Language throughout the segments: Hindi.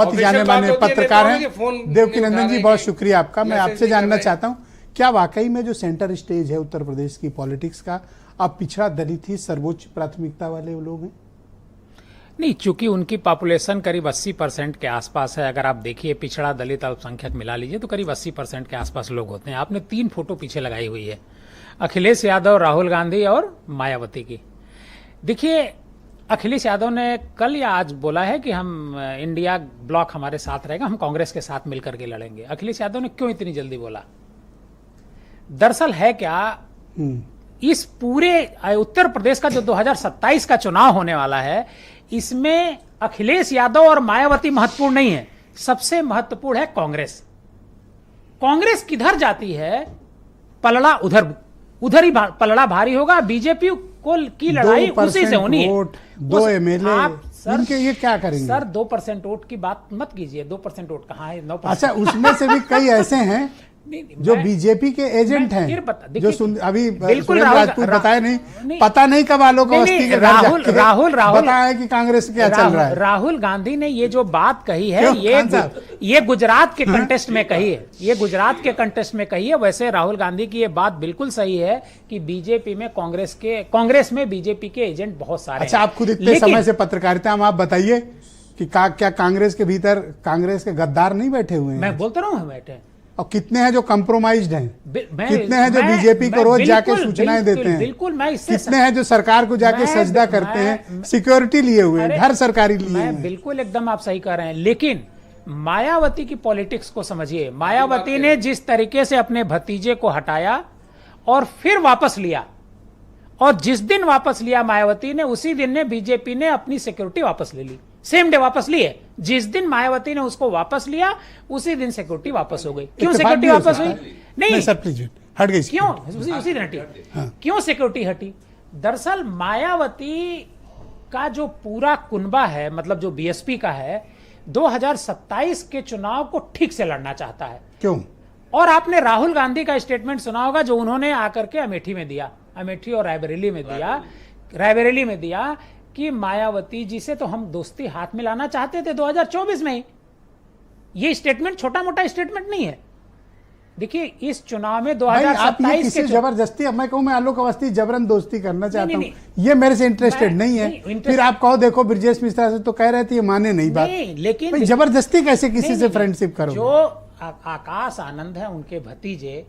बहुत ही जाने माने पत्रकार हैं देवकी नंदन जी, बहुत शुक्रिया आपका। मैं आपसे जानना चाहता हूं, क्या वाकई में जो सेंटर स्टेज है उत्तर प्रदेश की पॉलिटिक्स का, अब पिछड़ा दलित ही सर्वोच्च प्राथमिकता वाले लोग हैं? नहीं, चूंकि उनकी पॉपुलेशन करीब 80% के आसपास है। अगर आप देखिए पिछड़ा दलित अल्पसंख्यक मिला लीजिए तो करीब 80% के आसपास लोग होते हैं। आपने 3 फोटो पीछे लगाई हुई है, अखिलेश यादव, राहुल गांधी और मायावती की। देखिए, अखिलेश यादव ने कल या आज बोला है कि हम इंडिया ब्लॉक हमारे साथ रहेगा, हम कांग्रेस के साथ मिलकर के लड़ेंगे। अखिलेश यादव ने क्यों इतनी जल्दी बोला? दरअसल है क्या, इस पूरे उत्तर प्रदेश का जो 2027 का चुनाव होने वाला है, इसमें अखिलेश यादव और मायावती महत्वपूर्ण नहीं है, सबसे महत्वपूर्ण है कांग्रेस। कांग्रेस किधर जाती है, पलड़ा उधर ही पलड़ा भारी होगा। बीजेपी को की लड़ाई उसी से होनी है। 2 एमएलए इनके ये क्या करेंगे? सर 2% वोट की बात मत कीजिए। 2% वोट कहाँ है? 9%। अच्छा, उसमें से भी कई ऐसे हैं जो बीजेपी के एजेंट हैं, जो अभी सुरेश राजपूत बताए नहीं, पता नहीं कब आलोक अवस्थी के घर राहुल बताया कि कांग्रेस क्या चल रहा है। राहुल गांधी ने ये जो बात कही है, ये गुजरात के कंटेस्ट में कही है, ये गुजरात के कंटेस्ट में कही है। वैसे राहुल गांधी की ये बात बिल्कुल सही है कि बीजेपी में कांग्रेस में बीजेपी के एजेंट बहुत सारे। अच्छा, आप खुद इतने समय से पत्रकारिता में, आप बताइए कि क्या कांग्रेस के भीतर कांग्रेस के गद्दार नहीं बैठे हुए हैं? मैं बोलता रहा हूँ बैठे, और कितने हैं जो कॉम्प्रोमाइज्ड हैं, कितने हैं जो बीजेपी को रोज जाके सूचनाएं देते हैं, बिल्कुल मैं इससे कितने हैं जो सरकार को जाके सजदा करते हैं, सिक्योरिटी लिए हुए हैं, घर सरकारी लिए हैं। बिल्कुल एकदम आप सही कह रहे हैं, लेकिन मायावती की पॉलिटिक्स को समझिए। मायावती ने जिस तरीके से अपने भतीजे को हटाया और फिर वापस लिया, और जिस दिन वापस लिया मायावती ने, उसी दिन ने बीजेपी ने अपनी सिक्योरिटी वापस ले ली। सेम डे वापस लिए, जिस दिन मायावती ने उसको वापस लिया उसी दिन सिक्योरिटी वापस हो गई। क्यों सिक्योरिटी वापस हुई? नहीं सर, प्लीज हट गई। क्यों उसी दिन हटी? क्यों सिक्योरिटी हटी? दरअसल मायावती का जो पूरा कुनबा है, मतलब जो बीएसपी का है, 2027 के चुनाव को ठीक से लड़ना चाहता है। क्यों? और आपने राहुल गांधी का स्टेटमेंट सुना होगा जो उन्होंने आकर के अमेठी में दिया, अमेठी और रायबरेली में दिया कि मायावती जी से तो हम दोस्ती हाथ में लाना चाहते थे 2024 में ही। ये स्टेटमेंट छोटा मोटा स्टेटमेंट नहीं है। देखिए, इस चुनाव में 2027 के जबरदस्ती, अब मैं कहूं मैं आलोक अवस्थी जबरन दोस्ती करना चाहता हूं, ये मेरे से इंटरेस्टेड नहीं है। फिर आप कहो देखो ब्रजेश मिश्रा से तो कह रहे थे, ये माने नहीं बात, लेकिन जबरदस्ती कैसे किसी से फ्रेंडशिप करो? जो आकाश आनंद है, उनके भतीजे,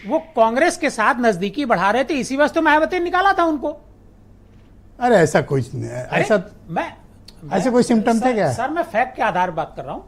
वो कांग्रेस के साथ नजदीकी बढ़ा रहे थे, इसी वजह से मायावती ने निकाला था उनको। अरे ऐसा कुछ नहीं है, ऐसे कोई सिम्टम थे क्या? सर मैं फैक्ट के आधार पर बात कर रहा हूं।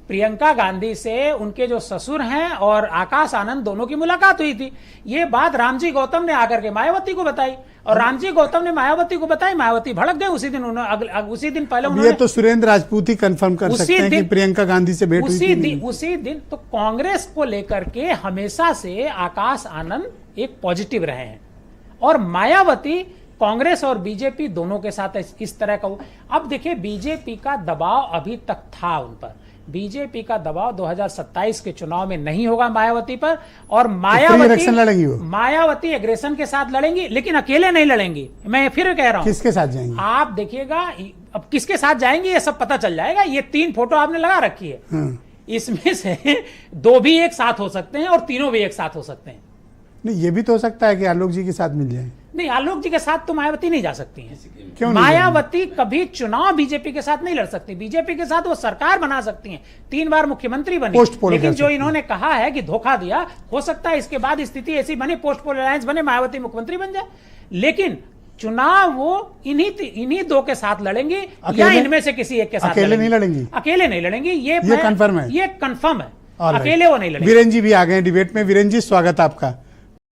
प्रियंका गांधी से उनके जो ससुर हैं और आकाश आनंद दोनों की मुलाकात हुई थी। ये बात रामजी गौतम ने आकर के मायावती को बताई, और रामजी गौतम ने मायावती को बताई। मायावती भड़क गए उसी दिन। उसी दिन पहले उन्होंने, ये तो सुरेंद्र राजपूत ही कंफर्म कर सकते हैं कि प्रियंका गांधी से भेंट हुई थी। उसी दिन तो कांग्रेस को लेकर के हमेशा से आकाश आनंद एक पॉजिटिव रहे हैं, और मायावती कांग्रेस और बीजेपी दोनों के साथ इस तरह का। अब देखिए, बीजेपी का दबाव अभी तक था उन पर। बीजेपी का दबाव 2027 के चुनाव में नहीं होगा मायावती पर, और मायावती एग्रेशन के साथ लड़ेंगी, लेकिन अकेले नहीं लड़ेंगी। मैं फिर कह रहा हूं, किसके साथ जाएंगी आप देखिएगा। अब किसके साथ जाएंगी ये सब पता चल जाएगा। ये 3 फोटो आपने लगा रखी है, इसमें से 2 भी एक साथ हो सकते हैं और तीनों भी एक साथ हो सकते हैं। नहीं, ये भी तो हो सकता है कि आलोक जी के साथ मिल जाए। नहीं, आलोक जी के साथ तो मायावती नहीं जा सकती हैं। क्यों? मायावती कभी चुनाव बीजेपी के साथ नहीं लड़ सकती। बीजेपी के साथ वो सरकार बना सकती हैं, 3 बार मुख्यमंत्री बनी, लेकिन जो इन्होंने कहा है कि धोखा दिया, हो सकता है इसके बाद स्थिति ऐसी बने, पोस्ट पोल अलायंस बने, मायावती मुख्यमंत्री बन जाए, लेकिन चुनाव वो इन्हीं 2 के साथ लड़ेंगे, या इनमें से किसी एक के साथ। अकेले नहीं लड़ेंगी? अकेले नहीं लड़ेंगी, ये कंफर्म है, ये कंफर्म है। अकेले वो नहीं लड़ेंगे। वीरेन जी भी आ गए डिबेट में। वीरेन जी, स्वागत आपका।